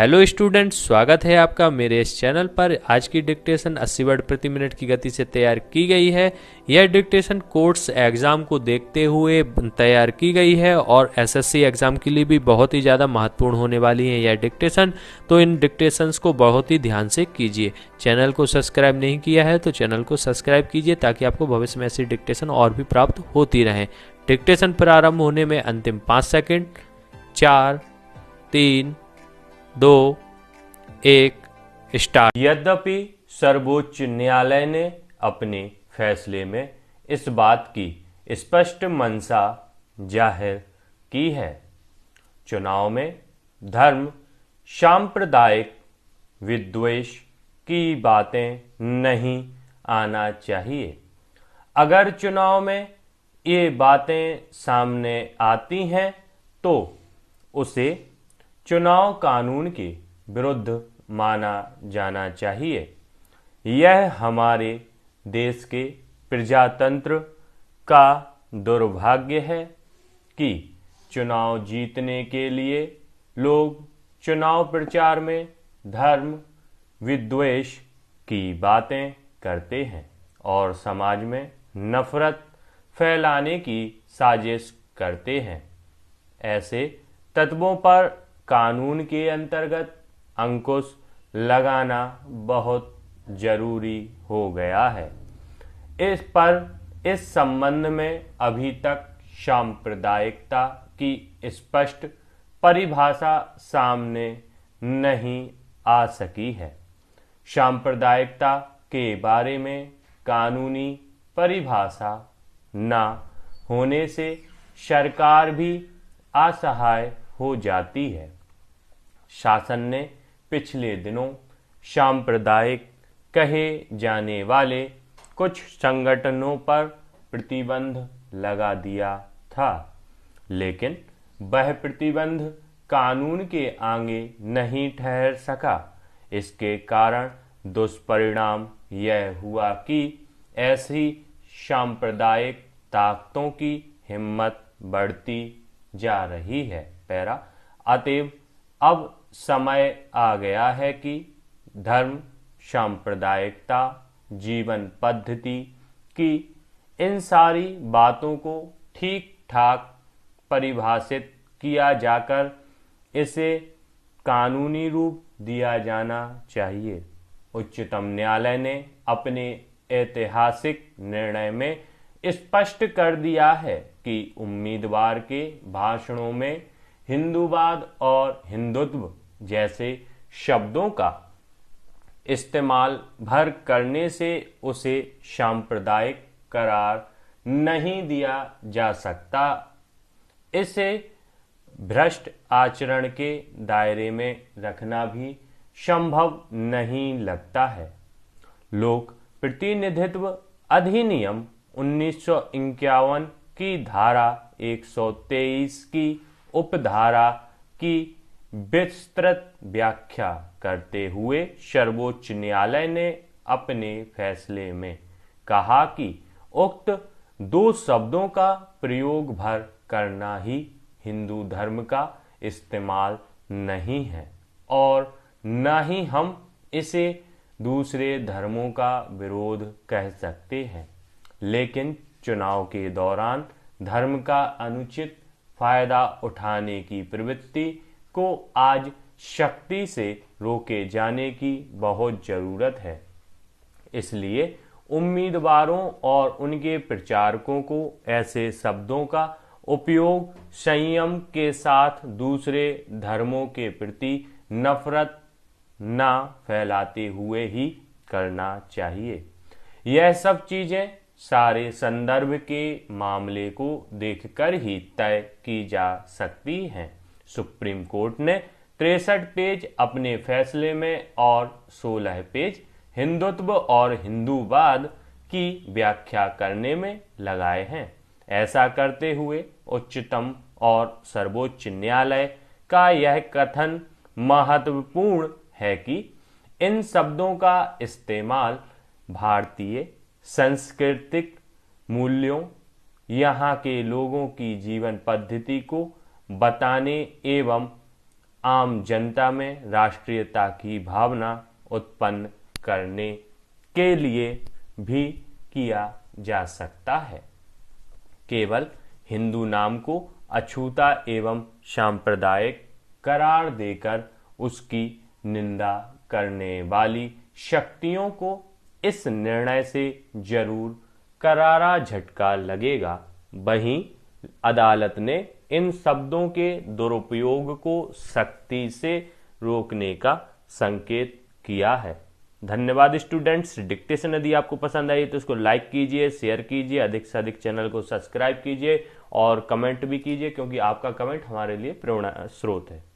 Hello students, स्वागत है आपका मेरे इस चैनल पर। आज की डिक्टेशन 80 वर्ड प्रति मिनट की गति से तैयार की गई है। यह डिक्टेशन कोर्ट्स एग्ज़ाम को देखते हुए तैयार की गई है और एसएससी एग्ज़ाम के लिए भी बहुत ही ज़्यादा महत्वपूर्ण होने वाली है यह डिक्टेशन। तो इन डिक्टेशंस को बहुत ही ध्यान से कीजिए। चैनल को सब्सक्राइब नहीं किया है तो चैनल को सब्सक्राइब कीजिए ताकि आपको भविष्य में ऐसी डिक्टेशन और भी प्राप्त होती रहें। डिक्टेशन प्रारंभ होने में अंतिम 5 सेकेंड। 4, 3, 2, 1 स्टार्ट। यद्यपि सर्वोच्च न्यायालय ने अपने फैसले में इस बात की स्पष्ट मंशा जाहिर की है, चुनाव में धर्म सांप्रदायिक विद्वेष की बातें नहीं आना चाहिए। अगर चुनाव में ये बातें सामने आती हैं तो उसे चुनाव कानून के विरुद्ध माना जाना चाहिए। यह हमारे देश के प्रजातंत्र का दुर्भाग्य है कि चुनाव जीतने के लिए लोग चुनाव प्रचार में धर्म विद्वेष की बातें करते हैं और समाज में नफरत फैलाने की साजिश करते हैं। ऐसे तत्वों पर कानून के अंतर्गत अंकुश लगाना बहुत जरूरी हो गया है। इस संबंध में अभी तक सांप्रदायिकता की स्पष्ट परिभाषा सामने नहीं आ सकी है। सांप्रदायिकता के बारे में कानूनी परिभाषा न होने से सरकार भी असहाय हो जाती है। शासन ने पिछले दिनों सांप्रदायिक कहे जाने वाले कुछ संगठनों पर प्रतिबंध लगा दिया था, लेकिन वह प्रतिबंध कानून के आगे नहीं ठहर सका। इसके कारण दुष्परिणाम यह हुआ कि ऐसी सांप्रदायिक ताकतों की हिम्मत बढ़ती जा रही है। अतएव अब समय आ गया है कि धर्म सांप्रदायिकता जीवन पद्धति की इन सारी बातों को ठीक ठाक परिभाषित किया जाकर इसे कानूनी रूप दिया जाना चाहिए। उच्चतम न्यायालय ने अपने ऐतिहासिक निर्णय में स्पष्ट कर दिया है कि उम्मीदवार के भाषणों में हिंदूवाद और हिंदुत्व जैसे शब्दों का इस्तेमाल भर करने से उसे सांप्रदायिक करार नहीं दिया जा सकता। इसे भ्रष्ट आचरण के दायरे में रखना भी संभव नहीं लगता है। लोक प्रतिनिधित्व अधिनियम 1951 की धारा 123 की उपधारा की विस्तृत व्याख्या करते हुए सर्वोच्च न्यायालय ने अपने फैसले में कहा कि उक्त दो शब्दों का प्रयोग भर करना ही हिंदू धर्म का इस्तेमाल नहीं है और न ही हम इसे दूसरे धर्मों का विरोध कह सकते हैं। लेकिन चुनाव के दौरान धर्म का अनुचित फायदा उठाने की प्रवृत्ति को आज सख्ती से रोके जाने की बहुत जरूरत है। इसलिए उम्मीदवारों और उनके प्रचारकों को ऐसे शब्दों का उपयोग संयम के साथ दूसरे धर्मों के प्रति नफरत न फैलाते हुए ही करना चाहिए। यह सब चीजें सारे संदर्भ के मामले को देखकर ही तय की जा सकती हैं। सुप्रीम कोर्ट ने 63 पेज अपने फैसले में और 16 पेज हिंदुत्व और हिंदूवाद की व्याख्या करने में लगाए हैं। ऐसा करते हुए उच्चतम और सर्वोच्च न्यायालय का यह कथन महत्वपूर्ण है कि इन शब्दों का इस्तेमाल भारतीय सांस्कृतिक मूल्यों, यहाँ के लोगों की जीवन पद्धति को बताने एवं आम जनता में राष्ट्रीयता की भावना उत्पन्न करने के लिए भी किया जा सकता है। केवल हिंदू नाम को अछूता एवं सांप्रदायिक करार देकर उसकी निंदा करने वाली शक्तियों को इस निर्णय से जरूर करारा झटका लगेगा। वहीं अदालत ने इन शब्दों के दुरुपयोग को सख्ती से रोकने का संकेत किया है। धन्यवाद स्टूडेंट्स। डिक्टेशन यदि आपको पसंद आई तो इसको लाइक कीजिए, शेयर कीजिए, अधिक से अधिक चैनल को सब्सक्राइब कीजिए और कमेंट भी कीजिए, क्योंकि आपका कमेंट हमारे लिए प्रेरणा स्रोत है।